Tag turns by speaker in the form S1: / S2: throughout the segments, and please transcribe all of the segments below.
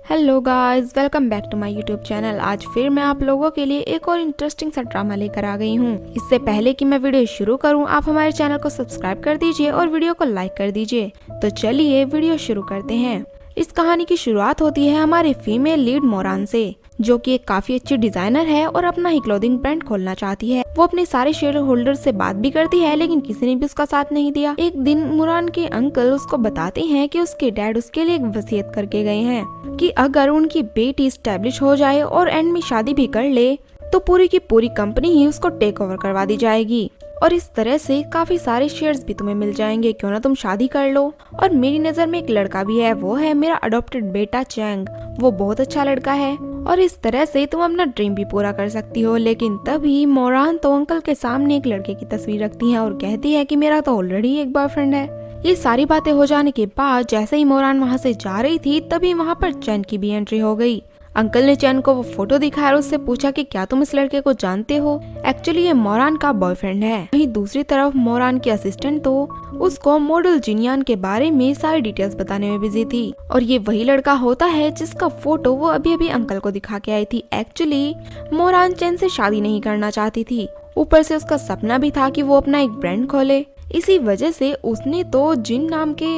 S1: Hello guys, welcome back to my YouTube channel. आज फिर मैं आप लोगों के लिए एक और इंटरेस्टिंग सा ड्रामा लेकर आ गई हूँ। इससे पहले कि मैं वीडियो शुरू करूँ, आप हमारे चैनल को सब्सक्राइब कर दीजिए और वीडियो को लाइक कर दीजिए। तो चलिए वीडियो शुरू करते हैं। इस कहानी की शुरुआत होती है हमारे फीमेल लीड मोरान से, जो कि एक काफी अच्छी डिजाइनर है और अपना ही क्लोथिंग ब्रांड खोलना चाहती है। वो अपने सारे शेयर होल्डर से बात भी करती है, लेकिन किसी ने भी उसका साथ नहीं दिया। एक दिन मोरान के अंकल उसको बताते हैं कि उसके डैड उसके लिए एक वसीयत करके गए हैं कि अगर उनकी बेटी स्टैब्लिश हो जाए और एंड में शादी भी कर ले तो पूरी की पूरी कंपनी ही उसको टेक ओवर करवा दी जाएगी और इस तरह से काफी सारे शेयर्स भी तुम्हें मिल जाएंगे। क्यों ना तुम शादी कर लो। और मेरी नजर में एक लड़का भी है, वो है मेरा अडॉप्टेड बेटा चैंग। वो बहुत अच्छा लड़का है और इस तरह से तुम अपना ड्रीम भी पूरा कर सकती हो। लेकिन तभी मोरान तो अंकल के सामने एक लड़के की तस्वीर रखती है और कहती है कि मेरा तो ऑलरेडी एक बॉयफ्रेंड है। ये सारी बातें हो जाने के बाद जैसे ही मोरान वहाँ से जा रही थी, तभी वहाँ पर चैन की भी एंट्री हो गई। अंकल ने चैन को वो फोटो दिखाया और उससे पूछा कि क्या तुम इस लड़के को जानते हो। एक्चुअली ये मोरान का बॉयफ्रेंड है। वहीं दूसरी तरफ मोरान की असिस्टेंट तो उसको मॉडल जिनियान के बारे में सारी डिटेल्स बताने में बिजी थी और ये वही लड़का होता है जिसका फोटो वो अभी अभी अंकल को दिखा के आई थी। एक्चुअली मोरान चैन से शादी नहीं करना चाहती थी, ऊपर से उसका सपना भी था कि वो अपना एक ब्रांड खोले। इसी वजह से उसने तो जिन नाम के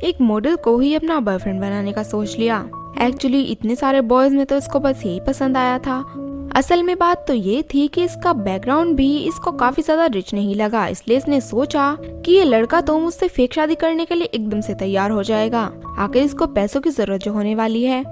S1: एक मॉडल को ही अपना बॉयफ्रेंड बनाने का सोच लिया। एक्चुअली इतने सारे बॉयज में तो इसको बस यही पसंद आया था। असल में बात तो ये थी कि इसका बैकग्राउंड भी इसको काफी ज्यादा रिच नहीं लगा, इसलिए इसने सोचा कि ये लड़का तो मुझसे फेक शादी करने के लिए एकदम से तैयार हो जाएगा। आखिर इसको पैसों की जरूरत जो होने वाली है।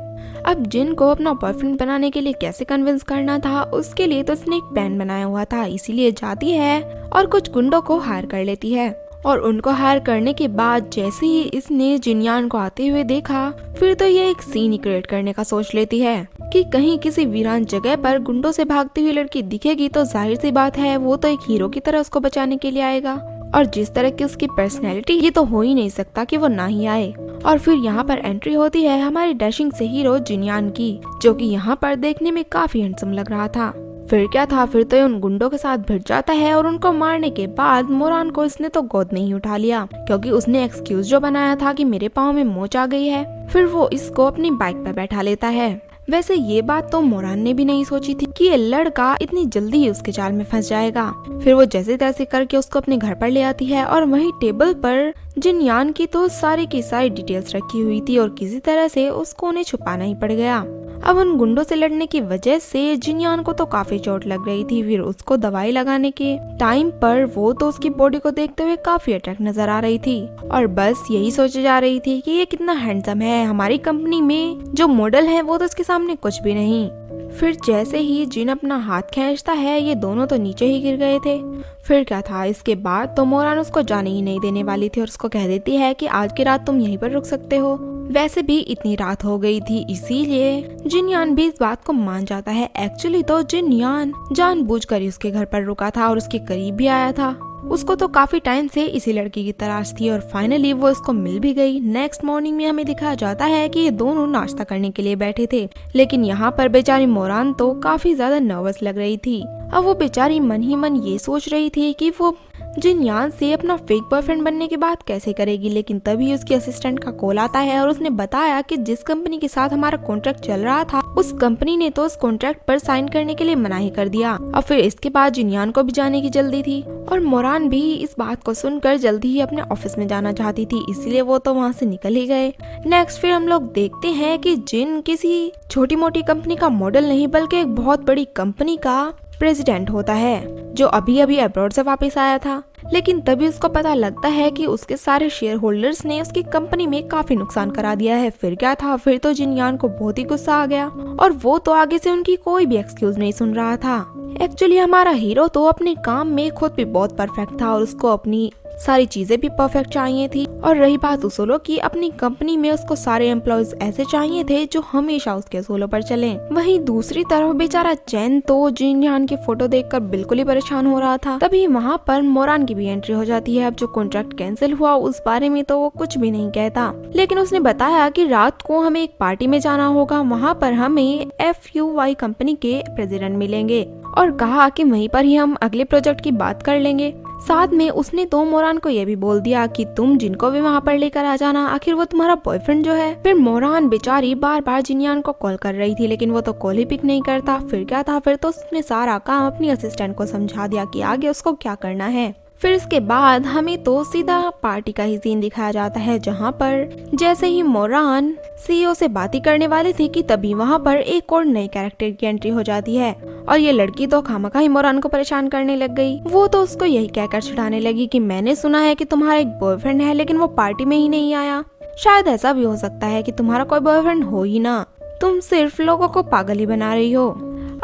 S1: अब जिन को अपना बॉयफ्रेंड बनाने के लिए कैसे कन्विंस करना था, उसके लिए तो इसने एक प्लान बनाया हुआ था। इसीलिए जाती है और कुछ गुंडों को हायर कर लेती है और उनको हायर करने के बाद जैसे ही इसने जिनियान को आते हुए देखा, फिर तो ये एक सीन ही क्रिएट करने का सोच लेती है कि कहीं किसी वीरान जगह पर गुंडों से भागती हुई लड़की दिखेगी तो जाहिर सी बात है वो तो एक हीरो की तरह उसको बचाने के लिए आएगा। और जिस तरह की उसकी पर्सनैलिटी, ये तो हो ही नहीं सकता कि वो ना ही आए। और फिर यहाँ पर एंट्री होती है हमारे डैशिंग से हीरो जिनियान की, जो कि यहाँ पर देखने में काफी हैंडसम लग रहा था। फिर क्या था, फिर तो उन गुंडों के साथ भिड़ जाता है और उनको मारने के बाद मोरान को इसने तो गोद में ही उठा लिया, क्योंकि उसने एक्सक्यूज जो बनाया था कि मेरे पाँव में मोच आ गई है। फिर वो इसको अपनी बाइक पर बैठा लेता है। वैसे ये बात तो मोरान ने भी नहीं सोची थी कि ये लड़का इतनी जल्दी ही उसके जाल में फंस जाएगा। फिर वो जैसे तैसे करके उसको अपने घर पर ले आती है और वहीं टेबल पर जिनियान की तो सारी की सारी डिटेल्स रखी हुई थी और किसी तरह से उसको उन्हें छुपाना ही पड़ गया। अब उन गुंडों से लड़ने की वजह से जिनियान को तो काफी चोट लग रही थी। फिर उसको दवाई लगाने के टाइम पर वो तो उसकी बॉडी को देखते हुए काफी अट्रैक्ट नजर आ रही थी और बस यही सोचे जा रही थी कि ये कितना हैंडसम है। हमारी कंपनी में जो मॉडल है वो तो इसके सामने कुछ भी नहीं। फिर जैसे ही जिन अपना हाथ खींचता है, ये दोनों तो नीचे ही गिर गए थे। फिर क्या था, इसके बाद तो मोरान उसको जाने ही नहीं देने वाली थी और उसको कह देती है कि आज की रात तुम यहीं पर रुक सकते हो। वैसे भी इतनी रात हो गई थी, इसीलिए जिनियान भी इस बात को मान जाता है। एक्चुअली तो जिनियान जानबूझकर ही उसके घर पर रुका था और उसके करीब भी आया था। उसको तो काफी टाइम से इसी लड़की की तलाश थी और फाइनली वो इसको मिल भी गई। नेक्स्ट मॉर्निंग में हमें दिखाया जाता है कि ये दोनों नाश्ता करने के लिए बैठे थे, लेकिन यहाँ पर बेचारी मोरान तो काफी ज्यादा नर्वस लग रही थी। अब वो बेचारी मन ही मन ये सोच रही थी कि वो जिनियान से अपना फेक बॉयफ्रेंड बनने की बात कैसे करेगी। लेकिन तभी उसकी असिस्टेंट का कॉल आता है और उसने बताया कि जिस कंपनी के साथ हमारा कॉन्ट्रैक्ट चल रहा था, उस कंपनी ने तो उस कॉन्ट्रैक्ट पर साइन करने के लिए मना ही कर दिया। और फिर इसके बाद जिनियान को भी जाने की जल्दी थी और मोरान भी इस बात को सुनकर जल्दी ही अपने ऑफिस में जाना चाहती थी, इसलिए वो तो वहाँ से निकल ही गए। नेक्स्ट फिर हम लोग देखते हैं कि जिन किसी छोटी मोटी कंपनी का मॉडल नहीं बल्कि एक बहुत बड़ी कंपनी का प्रेसिडेंट होता है, जो अभी अभी अब्रॉड से वापस आया था। लेकिन तभी उसको पता लगता है कि उसके सारे शेयर होल्डर्स ने उसकी कंपनी में काफी नुकसान करा दिया है। फिर क्या था, फिर तो जिनियान को बहुत ही गुस्सा आ गया और वो तो आगे से उनकी कोई भी एक्सक्यूज नहीं सुन रहा था। एक्चुअली हमारा हीरो तो अपने काम में खुद भी बहुत परफेक्ट था और उसको अपनी सारी चीजें भी परफेक्ट चाहिए थी। और रही बात उसूलों की, अपनी कंपनी में उसको सारे एम्प्लॉयज ऐसे चाहिए थे जो हमेशा उसके उसूलों पर चलें। वहीं दूसरी तरफ बेचारा चैन तो जिनियान की फोटो देखकर बिल्कुल ही परेशान हो रहा था। तभी वहाँ पर मोरान की भी एंट्री हो जाती है। अब जो कॉन्ट्रैक्ट कैंसिल हुआ उस बारे में तो वो कुछ भी नहीं कहता, लेकिन उसने बताया कि रात को हमें एक पार्टी में जाना होगा, वहाँ पर हमें FUY कंपनी के प्रेसिडेंट मिलेंगे और कहा कि वहीं पर ही हम अगले प्रोजेक्ट की बात कर लेंगे। साथ में उसने तो मोरान को ये भी बोल दिया कि तुम जिनको भी वहाँ पर लेकर आ जाना, आखिर वो तुम्हारा बॉयफ्रेंड जो है। फिर मोरान बेचारी बार बार जिनयान को कॉल कर रही थी, लेकिन वो तो कॉल ही पिक नहीं करता। फिर क्या था, फिर तो उसने सारा काम अपनी असिस्टेंट को समझा दिया कि आगे उसको क्या करना है। फिर इसके बाद हमें तो सीधा पार्टी का ही सीन दिखाया जाता है, जहाँ पर जैसे ही मोरान सीईओ से बातें करने वाले थे कि तभी वहाँ पर एक और नई कैरेक्टर की एंट्री हो जाती है। और ये लड़की तो खामखा ही मोरान को परेशान करने लग गई। वो तो उसको यही कहकर चिढ़ाने लगी कि मैंने सुना है कि तुम्हारा एक बॉयफ्रेंड है, लेकिन वो पार्टी में ही नहीं आया। शायद ऐसा भी हो सकता है कि तुम्हारा कोई बॉयफ्रेंड हो ही ना, तुम सिर्फ लोगों को पागल ही बना रही हो।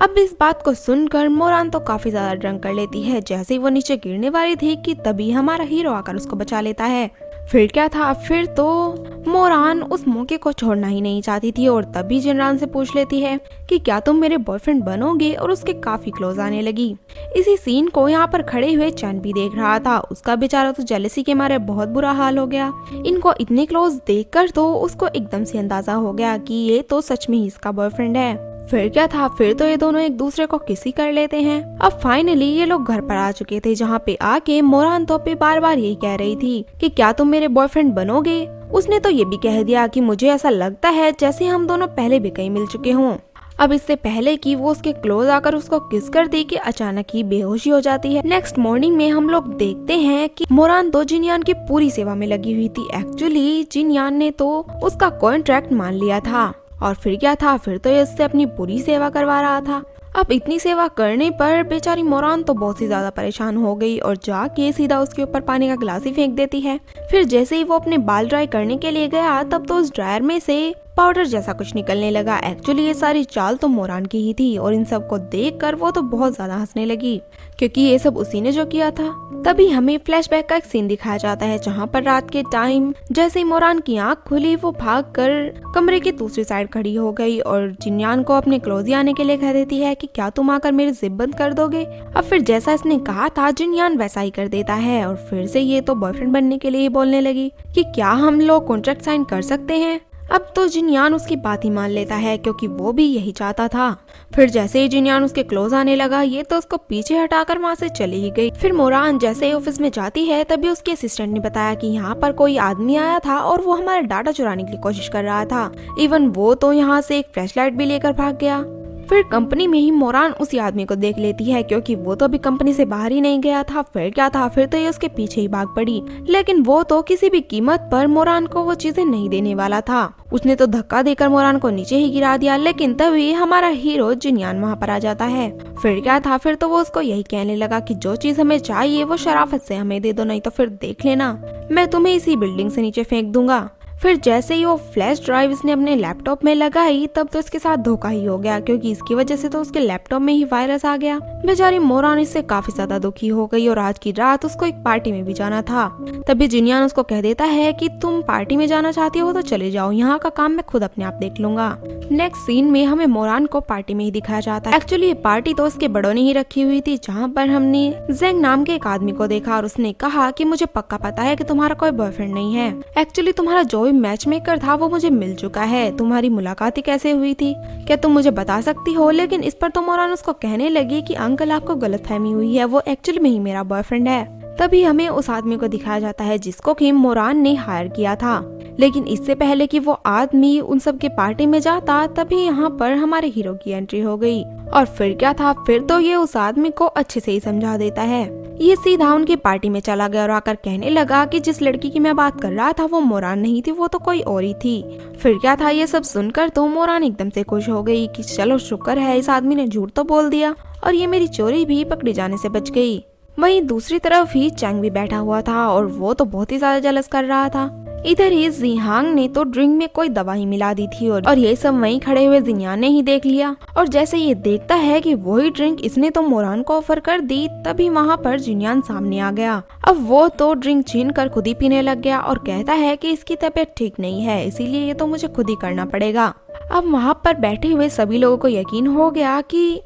S1: अब इस बात को सुनकर मोरान तो काफी ज्यादा ड्रंक कर लेती है। जैसे ही वो नीचे गिरने वाली थी कि तभी हमारा हीरो आकर उसको बचा लेता है। फिर क्या था, फिर तो मोरान उस मौके को छोड़ना ही नहीं चाहती थी और तभी जिनरान से पूछ लेती है कि क्या तुम मेरे बॉयफ्रेंड बनोगे, और उसके काफी क्लोज आने लगी। इसी सीन को यहाँ पर खड़े हुए चैन भी देख रहा था। उसका बेचारा तो जेलसी के मारे बहुत बुरा हाल हो गया। इनको इतने क्लोज देखकर तो उसको एकदम से अंदाजा हो गया कि ये तो सच में ही इसका बॉयफ्रेंड है। फिर क्या था, फिर तो ये दोनों एक दूसरे को किसी कर लेते हैं। अब फाइनली ये लोग घर पर आ चुके थे, जहाँ पे आके मोरान तो पे बार बार यही कह रही थी कि क्या तुम मेरे बॉयफ्रेंड बनोगे। उसने तो ये भी कह दिया कि मुझे ऐसा लगता है जैसे हम दोनों पहले भी कहीं मिल चुके हों। अब इससे पहले कि वो उसके क्लोज आकर उसको किस कर दी कि अचानक ही बेहोशी हो जाती है। नेक्स्ट मॉर्निंग में हम लोग देखते हैं कि मोरान तो जिनयान की पूरी सेवा में लगी हुई थी। एक्चुअली जिनयान ने तो उसका कॉन्ट्रैक्ट मान लिया था। और फिर क्या था, फिर तो ये इससे अपनी पूरी सेवा करवा रहा था। अब इतनी सेवा करने पर बेचारी मोरान तो बहुत ही ज्यादा परेशान हो गई और जाके सीधा उसके ऊपर पानी का गिलास ही फेंक देती है। फिर जैसे ही वो अपने बाल ड्राई करने के लिए गया, तब तो उस ड्रायर में से पाउडर जैसा कुछ निकलने लगा। एक्चुअली ये सारी चाल तो मोरान की ही थी और इन सब को देखकर वो तो बहुत ज्यादा हंसने लगी, क्योंकि ये सब उसी ने जो किया था। तभी हमें फ्लैशबैक का एक सीन दिखाया जाता है, जहाँ पर रात के टाइम जैसे ही मोरान की आंख खुली, वो भागकर कमरे की दूसरी साइड खड़ी हो गई और जिनयान को अपने क्लोज आने के लिए कह देती है कि क्या तुम आकर मेरी जिप बंद कर दोगे। अब फिर जैसा इसने कहा था, जिनयान वैसा ही कर देता है और फिर से ये तो बॉयफ्रेंड बनने के लिए ही बोलने लगी कि क्या हम लोग कॉन्ट्रैक्ट साइन कर सकते हैं। अब तो जिनयान उसकी बात ही मान लेता है, क्योंकि वो भी यही चाहता था। फिर जैसे ही जिनयान उसके क्लोज आने लगा, ये तो उसको पीछे हटाकर वहाँ से चली ही गई। फिर मोरान जैसे ही ऑफिस में जाती है, तभी उसके असिस्टेंट ने बताया कि यहाँ पर कोई आदमी आया था और वो हमारा डाटा चुराने की कोशिश कर रहा था। इवन वो तो यहाँ से एक फ्लैशलाइट भी लेकर भाग गया। फिर कंपनी में ही मोरान उसी आदमी को देख लेती है, क्योंकि वो तो अभी कंपनी से बाहर ही नहीं गया था। फिर क्या था, फिर तो ये उसके पीछे ही भाग पड़ी, लेकिन वो तो किसी भी कीमत पर मोरान को वो चीजें नहीं देने वाला था। उसने तो धक्का देकर मोरान को नीचे ही गिरा दिया, लेकिन तभी हमारा हीरो जिनयान वहाँ पर आ जाता है। फिर क्या था, फिर तो वो उसको यही कहने लगा कि जो चीज हमें चाहिए वो शराफत से हमें दे दो, नहीं तो फिर देख लेना, मैं तुम्हें इसी बिल्डिंग से नीचे फेंक दूंगा। फिर जैसे ही वो फ्लैश ड्राइव इसने अपने लैपटॉप में लगाई, तब तो इसके साथ धोखा ही हो गया, क्योंकि इसकी वजह से तो उसके लैपटॉप में ही वायरस आ गया। बेचारी मोरान इससे काफी ज्यादा दुखी हो गई और आज की रात उसको एक पार्टी में भी जाना था। तभी जिनयान उसको कह देता है कि तुम पार्टी में जाना चाहती हो तो चले जाओ, यहाँ का काम मैं खुद अपने आप देख लूंगा। नेक्स्ट सीन में हमें मोरान को पार्टी में ही दिखाया जाता है। एक्चुअली ये पार्टी तो उसके बड़ों ने ही रखी हुई थी, जहाँ पर हमने जेंग नाम के एक आदमी को देखा और उसने कहा कि मुझे पक्का पता है कि तुम्हारा कोई बॉयफ्रेंड नहीं है। एक्चुअली तुम्हारा जो भी मैच मेकर था वो मुझे मिल चुका है। तुम्हारी मुलाकात ही कैसे हुई थी, क्या तुम मुझे बता सकती हो। लेकिन इस पर तो मोरान उसको कहने लगी कि अंकल आपको गलतफहमी हुई है, वो एक्चुअली में ही मेरा बॉयफ्रेंड है। तभी हमें उस आदमी को दिखाया जाता है जिसको कि मोरान ने हायर किया था। लेकिन इससे पहले कि वो आदमी उन सब के पार्टी में जाता, तभी यहाँ पर हमारे हीरो की एंट्री हो गई। और फिर क्या था, फिर तो ये उस आदमी को अच्छे से ही समझा देता है। ये सीधा उनकी पार्टी में चला गया और आकर कहने लगा कि जिस लड़की की मैं बात कर रहा था वो मोरान नहीं थी, वो तो कोई और ही थी। फिर क्या था, ये सब सुनकर तो मोरान एकदम से खुश हो गई कि चलो शुक्र है इस आदमी ने झूठ तो बोल दिया और ये मेरी चोरी भी पकड़े जाने से बच गई। वहीं दूसरी तरफ ही चैंग भी बैठा हुआ था और वो तो बहुत ही ज्यादा जलस कर रहा था। इधर ही जिहांग ने तो ड्रिंक में कोई दवा ही मिला दी थी और ये सब वहीं खड़े हुए जिन्यान ने ही देख लिया। और जैसे ये देखता है कि वही ड्रिंक इसने तो मोरान को ऑफर कर दी, तभी वहाँ पर जिन्यान सामने आ गया। अब वो तो ड्रिंक छीन कर खुद ही पीने लग गया और कहता है कि इसकी तबीयत ठीक नहीं है, इसीलिए ये तो मुझे खुद ही करना पड़ेगा। अब वहाँ पर बैठे हुए सभी लोगों को यकीन हो गया कि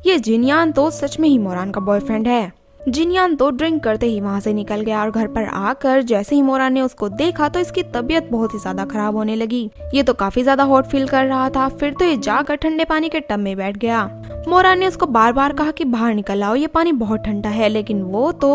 S1: ये जिन्यान तो सच में ही मोरान का बॉयफ्रेंड है। जिन्यान तो ड्रिंक करते ही वहाँ से निकल गया और घर पर आकर जैसे ही मोरान ने उसको देखा तो इसकी तबीयत बहुत ही ज्यादा खराब होने लगी। ये तो काफी ज्यादा हॉट फील कर रहा था। फिर तो ये जाकर ठंडे पानी के टब में बैठ गया। मोरान ने उसको बार बार कहा कि बाहर निकल आओ, ये पानी बहुत ठंडा है, लेकिन वो तो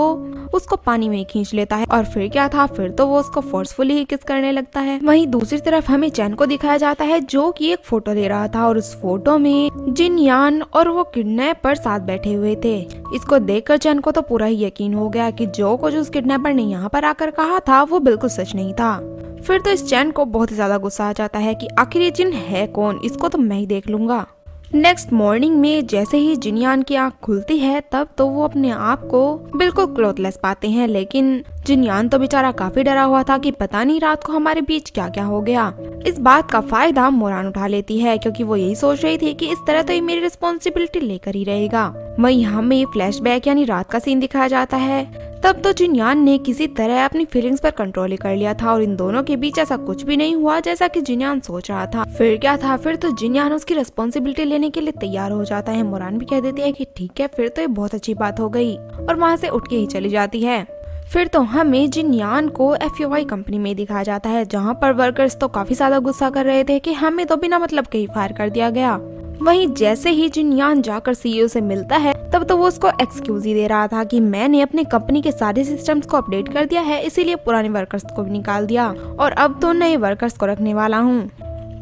S1: उसको पानी में खींच लेता है। और फिर क्या था, फिर तो वो उसको फोर्सफुली ही किस करने लगता है। वहीं दूसरी तरफ हमें चैन को दिखाया जाता है जो कि एक फोटो ले रहा था और उस फोटो में जिन यान और वो किडनैपर साथ बैठे हुए थे। इसको देखकर चैन को तो पूरा ही यकीन हो गया कि जो कुछ उस किडनैपर ने यहाँ पर आकर कहा था वो बिल्कुल सच नहीं था। फिर तो इस चैन को बहुत ही ज्यादा गुस्सा आ जाता है कि आखिर ये जिन है कौन, इसको तो मैं ही देख लूंगा। नेक्स्ट मॉर्निंग में जैसे ही जिनयान की आंख खुलती है तब तो वो अपने आप को बिल्कुल क्लोथलेस पाते हैं, लेकिन जिनयान तो बेचारा काफी डरा हुआ था कि पता नहीं रात को हमारे बीच क्या क्या हो गया। इस बात का फायदा मोरान उठा लेती है क्योंकि वो यही सोच रही थी कि इस तरह तो ये मेरी रिस्पॉन्सिबिलिटी लेकर ही रहेगा। वहीं हमें फ्लैशबैक यानी रात का सीन दिखाया जाता है। तब तो जिनयान ने किसी तरह अपनी फीलिंग्स पर कंट्रोल ही कर लिया था और इन दोनों के बीच ऐसा कुछ भी नहीं हुआ जैसा कि जिनयान सोच रहा था। फिर क्या था, फिर तो जिनयान उसकी रिस्पॉन्सिबिलिटी लेने के लिए तैयार हो जाता है। मोरान भी कह देती है कि ठीक है, फिर तो ये बहुत अच्छी बात हो गई और वहाँ से उठ के ही चली जाती है। फिर तो हमें जिनयान को FUI कंपनी में दिखाया जाता है जहाँ पर वर्कर्स तो काफी ज्यादा गुस्सा कर रहे थे कि हमें तो बिना मतलब के ही फायर कर दिया गया। वहीं जैसे ही जिनयान जाकर CEO से मिलता है तब तो वो उसको एक्सक्यूज ही दे रहा था कि मैंने अपने कंपनी के सारे सिस्टम्स को अपडेट कर दिया है, इसीलिए पुराने वर्कर्स को भी निकाल दिया और अब तो नए वर्कर्स को रखने वाला हूँ।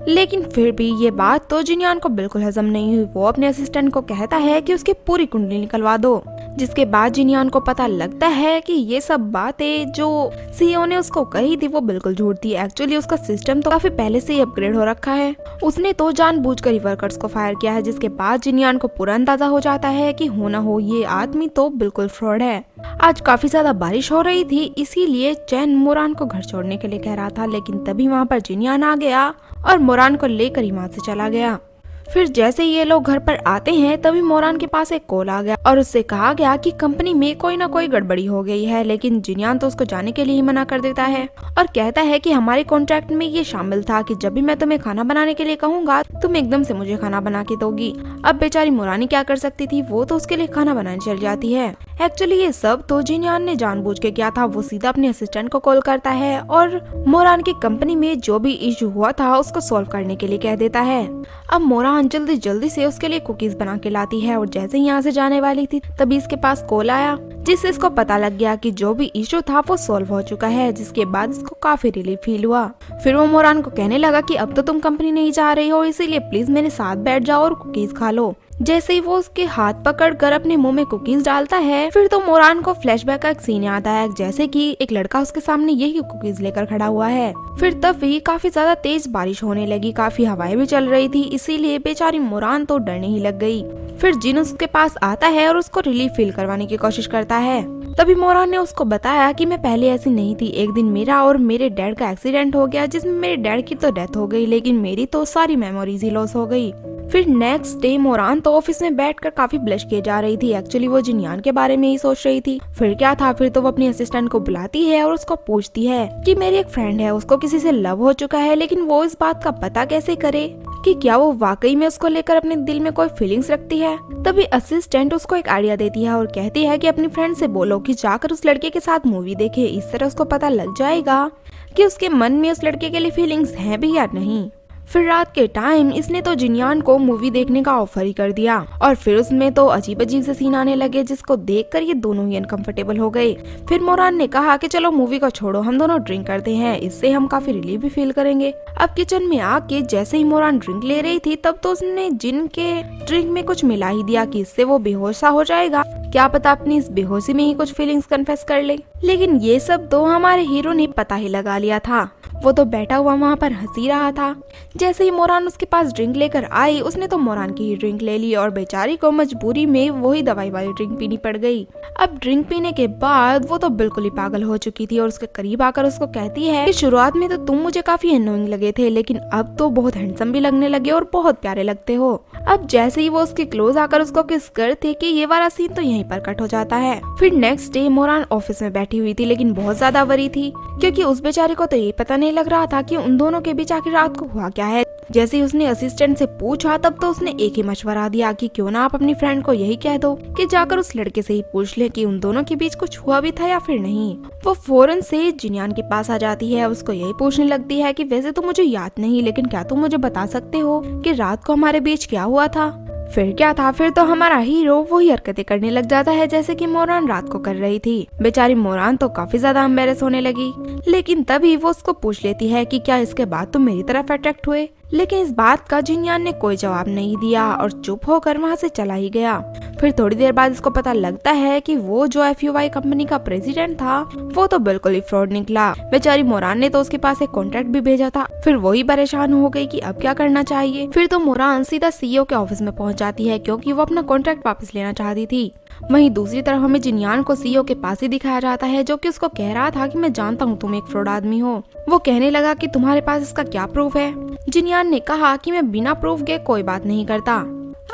S1: लेकिन फिर भी ये बात तो जिनयान को बिल्कुल हजम नहीं हुई। वो अपने असिस्टेंट को कहता है कि उसकी पूरी कुंडली निकलवा दो, जिसके बाद जिनयान को पता लगता है कि ये सब बातें जो CEO ने उसको कही थी वो बिल्कुल झूठ थी। एक्चुअली उसका सिस्टम तो काफी पहले से ही अपग्रेड हो रखा है, उसने तो जानबूझकर ही वर्कर्स को फायर किया है। जिसके बाद जिनयान को पूरा अंदाजा हो जाता है कि हो ना हो ये आदमी तो बिल्कुल फ्रॉड है। आज काफी ज्यादा बारिश हो रही थी, इसीलिए चैन मोरान को घर छोड़ने के लिए कह रहा था, लेकिन तभी वहाँ पर जिनयान आ गया और मोरान को लेकर ही वहाँ से चला गया। फिर जैसे ये लोग घर पर आते हैं तभी मोरान के पास एक कॉल आ गया और उससे कहा गया कि कंपनी में कोई ना कोई गड़बड़ी हो गई है, लेकिन जिनयान तो उसको जाने के लिए ही मना कर देता है और कहता है कि हमारे कॉन्ट्रैक्ट में ये शामिल था कि जब भी मैं तुम्हें खाना बनाने के लिए कहूँगा तुम एकदम से मुझे खाना बना के दोगी। अब बेचारी मोरानी क्या कर सकती थी, वो तो उसके लिए खाना बनाने चल जाती है। एक्चुअली ये सब तो जिनयान ने जानबूझ के किया था। वो सीधा अपने असिस्टेंट को कॉल करता है और मोरान की कंपनी में जो भी इशू हुआ था उसको सॉल्व करने के लिए कह देता है। अब मोरान जल्दी जल्दी से उसके लिए कुकीज बना के लाती है और जैसे ही यहाँ से जाने वाली थी तभी इसके पास कॉल आया, जिससे इसको पता लग गया कि जो भी इशू था वो सॉल्व हो चुका है। जिसके बाद इसको काफी रिलीफ फील हुआ। फिर वो मोरान को कहने लगा कि अब तो तुम कंपनी नहीं जा रही हो, इसीलिए प्लीज मेरे साथ बैठ जाओ और कुकीज खा लो। जैसे ही वो उसके हाथ पकड़कर अपने मुंह में कुकीज डालता है फिर तो मोरान को फ्लैशबैक का एक सीन आता है, जैसे कि एक लड़का उसके सामने यही कुकीज लेकर खड़ा हुआ है। फिर तभी काफी ज्यादा तेज बारिश होने लगी, काफी हवाएं भी चल रही थी, इसीलिए बेचारी मोरान तो डरने ही लग गई। फिर जिन उसके पास आता है और उसको रिलीफ फील करवाने की कोशिश करता है। तभी मोरान ने उसको बताया कि मैं पहले ऐसी नहीं थी, एक दिन मेरा और मेरे डैड का एक्सीडेंट हो गया जिसमें मेरे डैड की तो डेथ हो गई, लेकिन मेरी तो सारी मेमोरीज ही लॉस हो गई। फिर नेक्स्ट डे मोरान तो ऑफिस में बैठकर काफी ब्लश किए जा रही थी। एक्चुअली वो जिनयान के बारे में ही सोच रही थी। फिर क्या था, फिर तो वो अपनी असिस्टेंट को बुलाती है और उसको पूछती है कि मेरी एक फ्रेंड है, उसको किसी से लव हो चुका है, लेकिन वो इस बात का पता कैसे करे कि क्या वो वाकई में उसको लेकर अपने दिल में कोई फीलिंग्स रखती है। तभी असिस्टेंट उसको एक आइडिया देती है और कहती है कि अपनी फ्रेंड से बोलो कि जाकर उस लड़के के साथ मूवी देखे, इस तरह उसको पता लग जाएगा कि उसके मन में उस लड़के के लिए फीलिंग्स हैं भी या नहीं। फिर रात के टाइम इसने तो जिनयान को मूवी देखने का ऑफर ही कर दिया और फिर उसमें तो अजीब अजीब से सीन आने लगे, जिसको देखकर ये दोनों ही अनकंफर्टेबल हो गए। फिर मोरान ने कहा कि चलो मूवी को छोड़ो, हम दोनों ड्रिंक करते हैं, इससे हम काफी रिलीफ भी फील करेंगे। अब किचन में आके जैसे ही मोरान ड्रिंक ले रही थी तब तो उसने जिन के ड्रिंक में कुछ मिला ही दिया कि इससे वो बेहोश सा हो जाएगा, क्या पता अपनी इस बेहोशी में ही कुछ फीलिंग्स कन्फेस कर ले। लेकिन ये सब तो हमारे हीरो ने पता ही लगा लिया था। वो तो बैठा हुआ वहाँ पर हंसी रहा था। जैसे ही मोरान उसके पास ड्रिंक लेकर आई उसने तो मोरान की ही ड्रिंक ले ली और बेचारी को मजबूरी में वही दवाई वाली ड्रिंक पीनी पड़ गई। अब ड्रिंक पीने के बाद वो तो बिल्कुल ही पागल हो चुकी थी और उसके करीब आकर उसको कहती है कि शुरुआत में तो तुम मुझे काफी अनोइंग लगे थे, लेकिन अब तो बहुत हैंडसम भी लगने लगे और बहुत प्यारे लगते हो। अब जैसे ही वो उसके क्लोज आकर उसको किस करते कि ये वाला सीन तो यहीं पर कट हो जाता है। फिर नेक्स्ट डे मोरान ऑफिस में बैठी हुई थी, लेकिन बहुत ज्यादा वरी थी क्योंकि उस बेचारे को तो ये पता नहीं लग रहा था कि उन दोनों के बीच आखिर रात को हुआ क्या है। जैसे ही उसने असिस्टेंट से पूछा तब तो उसने एक ही मशवरा दिया कि क्यों ना आप अपनी फ्रेंड को यही कह दो कि जाकर उस लड़के से ही पूछ ले कि उन दोनों के बीच कुछ हुआ भी था या फिर नहीं। वो फौरन से जिनयान के पास आ जाती है, उसको यही पूछने लगती है कि वैसे तो मुझे याद नहीं, लेकिन क्या तुम मुझे बता सकते हो कि रात को हमारे बीच क्या हुआ था। फिर क्या था, फिर तो हमारा हीरो वही हरकतें करने लग जाता है जैसे कि मोरान रात को कर रही थी। बेचारी मोरान तो काफी ज्यादा एम्बेरस होने लगी, लेकिन तभी वो उसको पूछ लेती है कि क्या इसके बाद तुम मेरी तरफ अट्रैक्ट हुए। लेकिन इस बात का जिनयान ने कोई जवाब नहीं दिया और चुप होकर वहाँ से चला ही गया। फिर थोड़ी देर बाद इसको पता लगता है कि वो जो FUI कंपनी का प्रेसिडेंट था वो तो बिल्कुल ही फ्रॉड निकला। बेचारी मोरान ने तो उसके पास एक कॉन्ट्रैक्ट भी भेजा था। फिर वही परेशान हो गई कि अब क्या करना चाहिए। फिर तो मोरान सीधा CEO के ऑफिस में पहुंच जाती है क्योंकि वो अपना कॉन्ट्रैक्ट वापस लेना चाहती थी। वहीं दूसरी तरफ हमें जिनयान को CEO के पास ही दिखाया जाता है, जो कि उसको कह रहा था कि मैं जानता हूँ तुम एक फ्रॉड आदमी हो। वो कहने लगा कि तुम्हारे पास इसका क्या प्रूफ है। जिनयान ने कहा कि मैं बिना प्रूफ के कोई बात नहीं करता।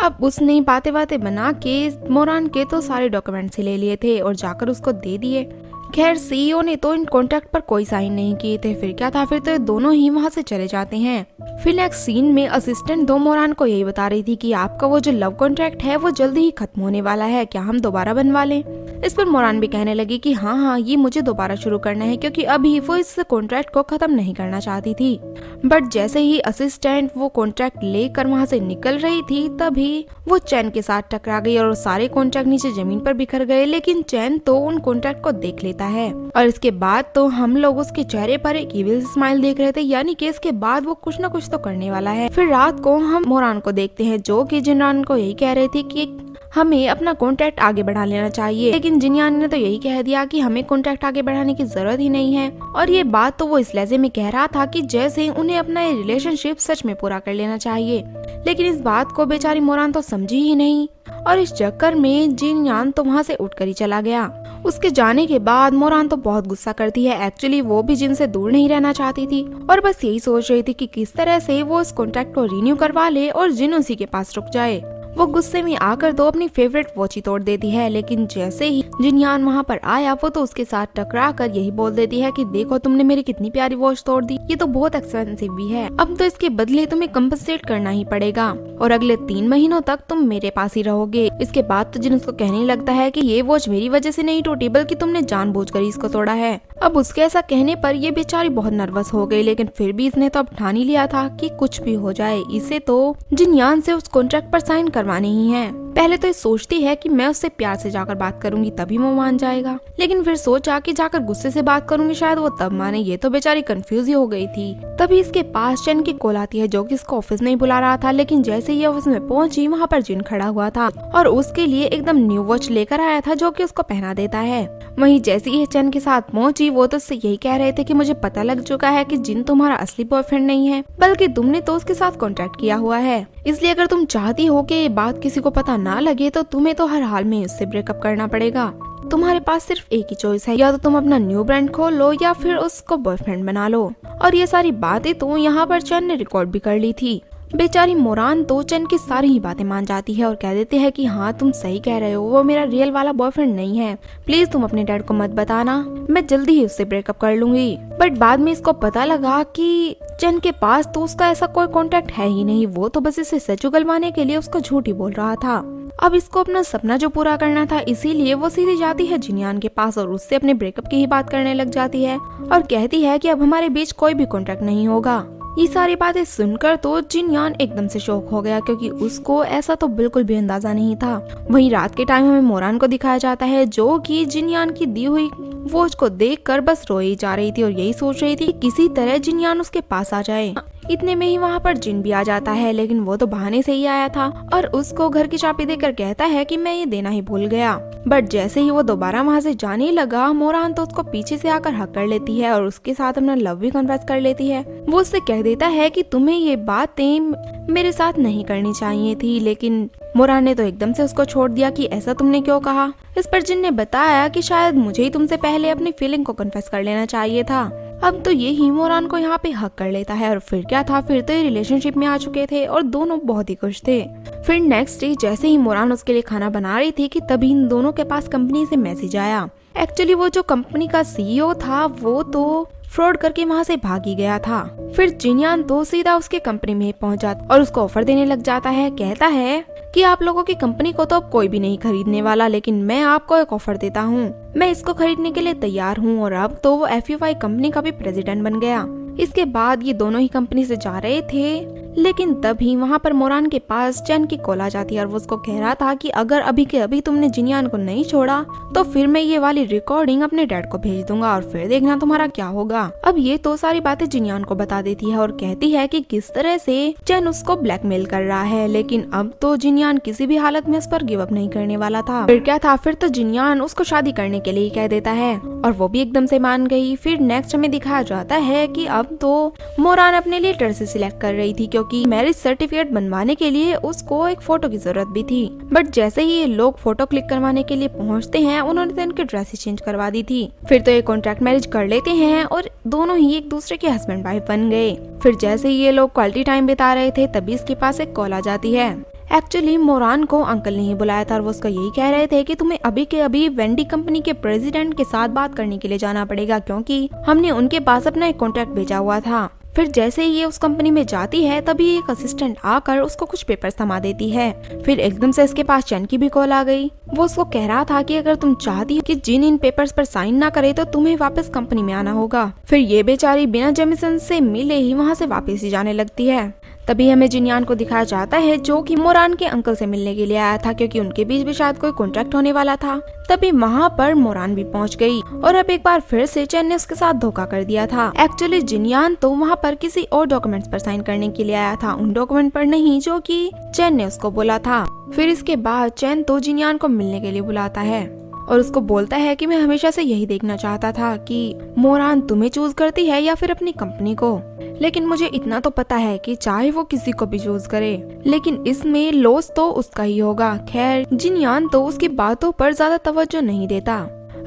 S1: अब उसने बातें बना के मोरान के तो सारे डॉक्यूमेंट्स ले लिए थे और जाकर उसको दे दिए। खैर CEO ने तो इन कॉन्ट्रैक्ट पर कोई साइन नहीं किए थे। फिर क्या था, फिर तो ये दोनों ही वहाँ से चले जाते हैं। फिर नेक्स्ट सीन में असिस्टेंट दो मोरान को यही बता रही थी कि आपका वो जो लव कॉन्ट्रैक्ट है वो जल्दी ही खत्म होने वाला है, क्या हम दोबारा बनवा लें। इस पर मोरान भी कहने लगी कि हाँ ये मुझे दोबारा शुरू करना है, क्योंकि अभी वो इस कॉन्ट्रैक्ट को खत्म नहीं करना चाहती थी। बट जैसे ही असिस्टेंट वो कॉन्ट्रैक्ट लेकर वहाँ से निकल रही थी तभी वो चैन के साथ टकरा गई और सारे कॉन्ट्रैक्ट नीचे जमीन पर बिखर गए। लेकिन चैन तो उन कॉन्ट्रैक्ट को देख लेता है और इसके बाद तो हम लोग उसके चेहरे पर एक इविल स्माइल देख रहे थे, यानी कि इसके बाद वो कुछ न कुछ तो करने वाला है। फिर रात को हम मोरान को देखते हैं जो कि जिनयान को यही कह रहे थे कि हमें अपना कॉन्ट्रैक्ट आगे बढ़ा लेना चाहिए, लेकिन जिनयान ने तो यही कह दिया कि हमें कॉन्ट्रैक्ट आगे बढ़ाने की जरूरत ही नहीं है। और ये बात तो वो इस लहजे में कह रहा था कि जैसे उन्हें अपना ये रिलेशनशिप सच में पूरा कर लेना चाहिए। लेकिन इस बात को बेचारी मोरान तो समझी ही नहीं और इस चक्कर में जिनयान तो वहाँ से उठकर ही चला गया। उसके जाने के बाद मोरान तो बहुत गुस्सा करती है। एक्चुअली वो भी जिन से दूर नहीं रहना चाहती थी और बस यही सोच रही थी कि किस तरह से वो इस कॉन्ट्रैक्ट को रिन्यू करवा ले और जिन उसी के पास रुक जाए। वो गुस्से में आकर तो अपनी फेवरेट वॉच ही तोड़ देती है, लेकिन जैसे ही जिनयान वहाँ पर आया वो तो उसके साथ टकरा कर यही बोल देती है कि देखो तुमने मेरी कितनी प्यारी वॉच तोड़ दी, ये तो बहुत एक्सपेंसिव भी है, अब तो इसके बदले तुम्हें कंपनसेट करना ही पड़ेगा और अगले 3 महीनों तक तुम मेरे पास ही रहोगे। इसके बाद तो जिन उसको कहने लगता है कि ये वॉच मेरी वजह से नहीं टूटी बल्कि तुमने जानबूझकर इसको तोड़ा है। अब उसके ऐसा कहने पर ये बेचारी बहुत नर्वस हो गई, लेकिन फिर भी इसने तो अब ठान ही लिया था कि कुछ भी हो जाए इसे तो जिनयान से उस कॉन्ट्रैक्ट पर साइन करवानी ही है। पहले तो ये सोचती है कि मैं उससे प्यार से जाकर बात करूंगी तभी वो मान जाएगा, लेकिन फिर सोचा कि जाकर गुस्से से बात करूंगी शायद वो तब माने। ये तो बेचारी कंफ्यूज ही हो गई थी। तभी इसके पास चैन की कॉल आती है जो कि इसको ऑफिस में ही बुला रहा था, लेकिन जैसे ही ऑफिस में पहुंची वहाँ पर जिन खड़ा हुआ था और उसके लिए एकदम न्यू वॉच लेकर आया था जो कि उसको पहना देता है। वहीं जैसे ही चैन के साथ पहुंची वो तो उससे यही कह रहे थे कि मुझे पता लग चुका है कि जिन तुम्हारा असली बॉयफ्रेंड नहीं है बल्कि तुमने तो उसके साथ कॉन्ट्रैक्ट किया हुआ है, इसलिए अगर तुम चाहती हो कि ये बात किसी को पता ना लगे तो तुम्हें तो हर हाल में उससे ब्रेकअप करना पड़ेगा। तुम्हारे पास सिर्फ एक ही चॉइस है, या तो तुम अपना न्यू ब्रांड खोल लो या फिर उसको बॉयफ्रेंड बना लो। और ये सारी बातें तो यहाँ पर चैन ने रिकॉर्ड भी कर ली थी। बेचारी मोरान तो चैन की सारी ही बातें मान जाती है और कह देते हैं कि हाँ तुम सही कह रहे हो, वो मेरा रियल वाला बॉयफ्रेंड नहीं है, प्लीज तुम अपने डैड को मत बताना, मैं जल्दी ही उससे ब्रेकअप कर लूंगी। बट बाद में इसको पता लगा कि चैन के पास तो उसका ऐसा कोई कॉन्टेक्ट है ही नहीं, वो तो बस इसे सच उगलवाने के लिए उसको झूठ ही बोल रहा था। अब इसको अपना सपना जो पूरा करना था इसीलिए वो सीधी जाती है जिनयान के पास और उससे अपने ब्रेकअप की ही बात करने लग जाती है और कहती है कि अब हमारे बीच कोई भी कॉन्ट्रैक्ट नहीं होगा। ये सारी बातें सुनकर तो जिनयान एकदम से शॉक हो गया क्योंकि उसको ऐसा तो बिल्कुल भी अंदाजा नहीं था। वहीं रात के टाइम हमें मोरान को दिखाया जाता है जो कि जिनयान की दी हुई वॉच को देखकर बस रोई जा रही थी और यही सोच रही थी कि किसी तरह जिनयान उसके पास आ जाए। इतने में ही वहाँ पर जिन भी आ जाता है, लेकिन वो तो बहाने से ही आया था और उसको घर की चाबी देकर कहता है कि मैं ये देना ही भूल गया। बट जैसे ही वो दोबारा वहाँ से जाने लगा मोरान तो उसको पीछे से आकर हक कर लेती है और उसके साथ अपना लव भी कन्फेस कर लेती है। वो उससे कह देता है कि तुम्हें ये बातें मेरे साथ नहीं करनी चाहिए थी, लेकिन मोरान ने तो एकदम से उसको छोड़ दिया कि ऐसा तुमने क्यों कहा। इस पर जिन ने बताया कि शायद मुझे ही तुमसे पहले अपनी फीलिंग को कन्फेस कर लेना चाहिए था। अब तो ये ही मोरान को यहाँ पे हक कर लेता है और फिर क्या था, फिर तो ये रिलेशनशिप में आ चुके थे और दोनों बहुत ही खुश थे। फिर नेक्स्ट डे जैसे ही मोरान उसके लिए खाना बना रही थी कि तभी इन दोनों के पास कंपनी से मैसेज आया। एक्चुअली वो जो कंपनी का CEO था वो तो फ्रॉड करके वहाँ से भाग ही गया था। फिर जिनयान तो सीधा उसके कंपनी में पहुँच जाता और उसको ऑफर देने लग जाता है। कहता है कि आप लोगों की कंपनी को तो अब कोई भी नहीं खरीदने वाला, लेकिन मैं आपको एक ऑफर देता हूँ, मैं इसको खरीदने के लिए तैयार हूँ और अब तो वो FUI कंपनी का भी प्रेसिडेंट बन गया। इसके बाद ये दोनों ही कंपनी से जा रहे थे, लेकिन तभी वहाँ पर मोरान के पास चैन की कॉल आ जाती है और वो उसको कह रहा था कि अगर अभी के अभी तुमने जिनियान को नहीं छोड़ा तो फिर मैं ये वाली रिकॉर्डिंग अपने डैड को भेज दूंगा और फिर देखना तुम्हारा क्या होगा। अब ये तो सारी बातें जिनियान को बता देती है और कहती है कि किस तरह से चैन उसको ब्लैकमेल कर रहा है, लेकिन अब तो जिनियान किसी भी हालत में इस पर गिव अप नहीं करने वाला था। फिर क्या था, फिर तो जिनियान उसको शादी करने के लिए कह देता है और वो भी एकदम से मान गई। फिर नेक्स्ट हमें दिखाया जाता है कि अब तो मोरान अपने लिए ड्रेस सिलेक्ट कर रही थी क्योंकि मैरिज सर्टिफिकेट बनवाने के लिए उसको एक फोटो की जरूरत भी थी। बट जैसे ही ये लोग फोटो क्लिक करवाने के लिए पहुंचते हैं, उन्होंने तो इनके ड्रेस ही चेंज करवा दी थी। फिर तो ये कॉन्ट्रैक्ट मैरिज कर लेते हैं और दोनों ही एक दूसरे के हस्बैंड वाइफ बन गए। फिर जैसे ही ये लोग क्वालिटी टाइम बिता रहे थे तभी इसके पास एक कॉल आ जाती है। एक्चुअली मोरान को अंकल ने ही बुलाया था और वो उसको यही कह रहे थे कि तुम्हें अभी के अभी वेंडी कंपनी के प्रेसिडेंट के साथ बात करने के लिए जाना पड़ेगा क्योंकि हमने उनके पास अपना एक कॉन्ट्रैक्ट भेजा हुआ था। फिर जैसे ही ये उस कंपनी में जाती है तभी एक असिस्टेंट आकर उसको कुछ पेपर्स थमा देती है। फिर एकदम से इसके पास चैन की भी कॉल आ गई। वो उसको कह रहा था कि अगर तुम चाहती हो कि जिन इन पेपर्स पर साइन ना करे तो तुम्हें वापस कंपनी में आना होगा। फिर ये बेचारी बिना जेमिसन से मिले ही वहाँ से वापस ही जाने लगती है। तभी हमें जिनियान को दिखाया जाता है जो कि मोरान के अंकल से मिलने के लिए आया था क्योंकि उनके बीच भी शायद कोई कॉन्ट्रैक्ट होने वाला था। तभी वहाँ पर मोरान भी पहुँच गई और अब एक बार फिर से चैन ने उसके साथ धोखा कर दिया था। एक्चुअली जिनियान तो वहाँ पर किसी और डॉक्यूमेंट्स पर साइन करने के लिए आया था, उन डॉक्यूमेंट पर नहीं जो कि चैन ने उसको बोला था। फिर इसके बाद चैन तो जिनियान को मिलने के लिए बुलाता है और उसको बोलता है कि मैं हमेशा से यही देखना चाहता था कि मोरान तुम्हें चूज करती है या फिर अपनी कंपनी को, लेकिन मुझे इतना तो पता है कि चाहे वो किसी को भी चूज करे लेकिन इसमें लॉस तो उसका ही होगा। खैर जिनियान तो उसकी बातों पर ज्यादा तवज्जो नहीं देता।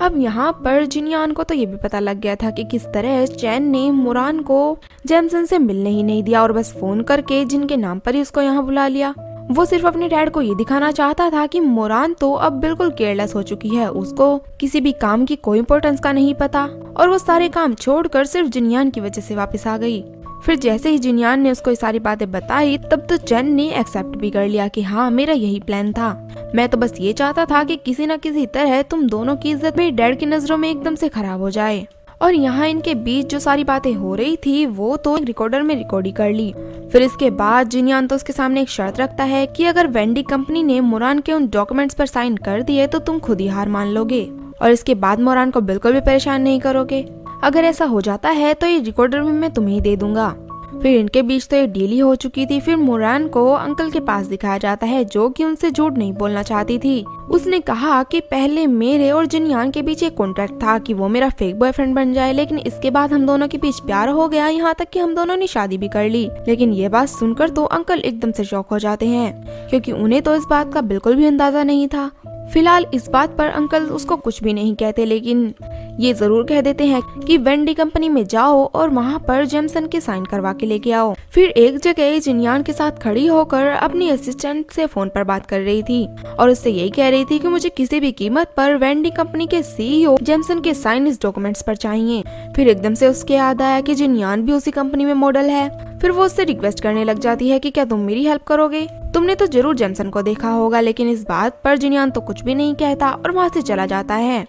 S1: अब यहाँ पर जिनियान को तो ये भी पता लग गया था कि किस तरह चैन ने मोरान को जेमसन से मिलने ही नहीं दिया और बस फोन करके जिनके नाम पर ही उसको यहाँ बुला लिया। वो सिर्फ अपने डैड को ये दिखाना चाहता था कि मोरान तो अब बिल्कुल केयरलेस हो चुकी है, उसको किसी भी काम की कोई इम्पोर्टेंस का नहीं पता और वो सारे काम छोड़कर सिर्फ जिनियान की वजह से वापस आ गई। फिर जैसे ही जिनियान ने उसको ये सारी बातें बताई तब तो चैन ने एक्सेप्ट भी कर लिया कि हाँ मेरा यही प्लान था, मैं तो बस ये चाहता था कि किसी न किसी तरह तुम दोनों की इज्जत मेरे डैड की नजरों में एकदम से खराब हो जाए। और यहाँ इनके बीच जो सारी बातें हो रही थी वो तो एक रिकॉर्डर में रिकॉर्ड ही कर ली। फिर इसके बाद जिनियान तो उसके सामने एक शर्त रखता है कि अगर वेंडी कंपनी ने मोरान के उन डॉक्यूमेंट्स पर साइन कर दिए तो तुम खुद ही हार मान लोगे और इसके बाद मोरान को बिल्कुल भी परेशान नहीं करोगे। अगर ऐसा हो जाता है तो ये रिकॉर्डर भी मैं तुम्हें ही दे दूंगा। फिर इनके बीच तो ये डील ही हो चुकी थी। फिर मोरान को अंकल के पास दिखाया जाता है जो कि उनसे झूठ नहीं बोलना चाहती थी। उसने कहा कि पहले मेरे और जिनियान के बीच एक कॉन्ट्रैक्ट था कि वो मेरा फेक बॉयफ्रेंड बन जाए, लेकिन इसके बाद हम दोनों के बीच प्यार हो गया, यहाँ तक कि हम दोनों ने शादी भी कर ली। लेकिन ये बात सुनकर तो अंकल एकदम से शॉक हो जाते हैं क्योंकि उन्हें तो इस बात का बिल्कुल भी अंदाजा नहीं था। फिलहाल इस बात पर अंकल उसको कुछ भी नहीं कहते, लेकिन ये जरूर कह देते हैं कि वेंडी कंपनी में जाओ और वहाँ पर जेमसन के साइन करवा के लेके आओ। फिर एक जगह जिनियान के साथ खड़ी होकर अपनी असिस्टेंट से फोन पर बात कर रही थी और उससे यही कह रही थी कि मुझे किसी भी कीमत पर वेंडी कंपनी के सीईओ जेमसन के साइन इस डॉक्यूमेंट्स पर चाहिए। फिर एकदम से उसके याद आया कि जिनियान भी उसी कंपनी में मॉडल है। फिर वो उससे रिक्वेस्ट करने लग जाती है कि क्या तुम मेरी हेल्प करोगे, तुमने तो जरूर जेमसन को देखा होगा। लेकिन इस बात पर जिनियान तो कुछ भी नहीं कहता और वहाँ से चला जाता है।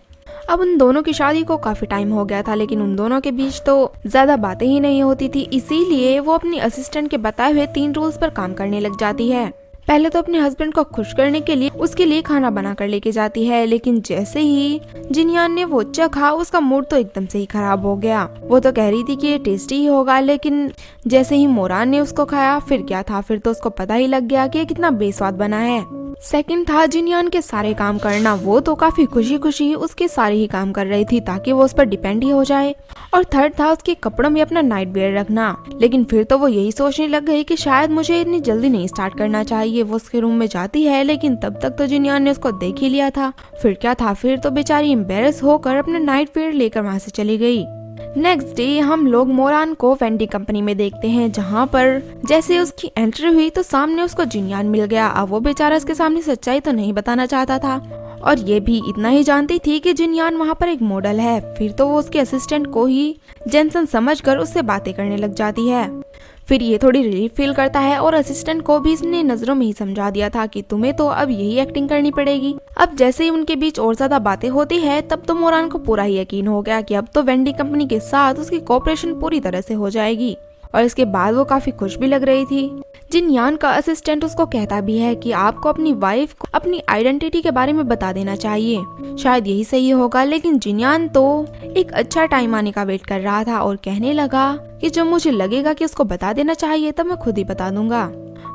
S1: अब उन दोनों की शादी को काफी टाइम हो गया था, लेकिन उन दोनों के बीच तो ज्यादा बातें ही नहीं होती थी, इसीलिए वो अपनी असिस्टेंट के बताए हुए 3 रूल्स पर काम करने लग जाती है। पहले तो अपने हस्बैंड को खुश करने के लिए उसके लिए खाना बना कर लेके जाती है, लेकिन जैसे ही जिनियान ने वो चखा उसका मूड तो एकदम से ही खराब हो गया। वो तो कह रही थी कि ये टेस्टी ही होगा, लेकिन जैसे ही मोरान ने उसको खाया फिर क्या था, फिर तो उसको पता ही लग गया कि ये कितना बेस्वाद बना है। सेकंड था जिनियान के सारे काम करना, वो तो काफी खुशी खुशी उसके सारे ही काम कर रही थी ताकि वो उस पर डिपेंड ही हो जाए। और थर्ड था उसके कपड़ों में अपना नाइट वेयर रखना, लेकिन फिर तो वो यही सोचने लग गई कि शायद मुझे इतनी जल्दी नहीं स्टार्ट करना चाहिए। वो उसके रूम में जाती है, लेकिन तब तक तो जिनियान ने उसको देख ही लिया था। फिर क्या था, फिर तो बेचारी एम्बेरस होकर अपना नाइट वेयर लेकर वहाँ से चली गई। नेक्स्ट डे हम लोग मोरान को वेंडी कंपनी में देखते हैं, जहाँ पर जैसे उसकी एंट्री हुई तो सामने उसको जिनियान मिल गया। अब वो बेचारा इसके सामने सच्चाई तो नहीं बताना चाहता था और ये भी इतना ही जानती थी कि जिनियान वहाँ पर एक मॉडल है। फिर तो वो उसके असिस्टेंट को ही जेमसन समझकर उससे बातें करने लग जाती है। फिर ये थोड़ी रिलीफ फील करता है और असिस्टेंट को भी इसने नजरों में ही समझा दिया था कि तुम्हें तो अब यही एक्टिंग करनी पड़ेगी। अब जैसे ही उनके बीच और ज्यादा बातें होती है तब तो मोरान को पूरा ही यकीन हो गया कि अब तो वेंडी कंपनी के साथ उसकी कोऑपरेशन पूरी तरह से हो जाएगी। और इसके बाद वो काफी खुश भी लग रही थी। जिन यान का असिस्टेंट उसको कहता भी है कि आपको अपनी वाइफ को अपनी आइडेंटिटी के बारे में बता देना चाहिए, शायद यही सही होगा। लेकिन जिनयान तो एक अच्छा टाइम आने का वेट कर रहा था और कहने लगा कि जब मुझे लगेगा कि उसको बता देना चाहिए तब मैं खुद ही बता दूंगा।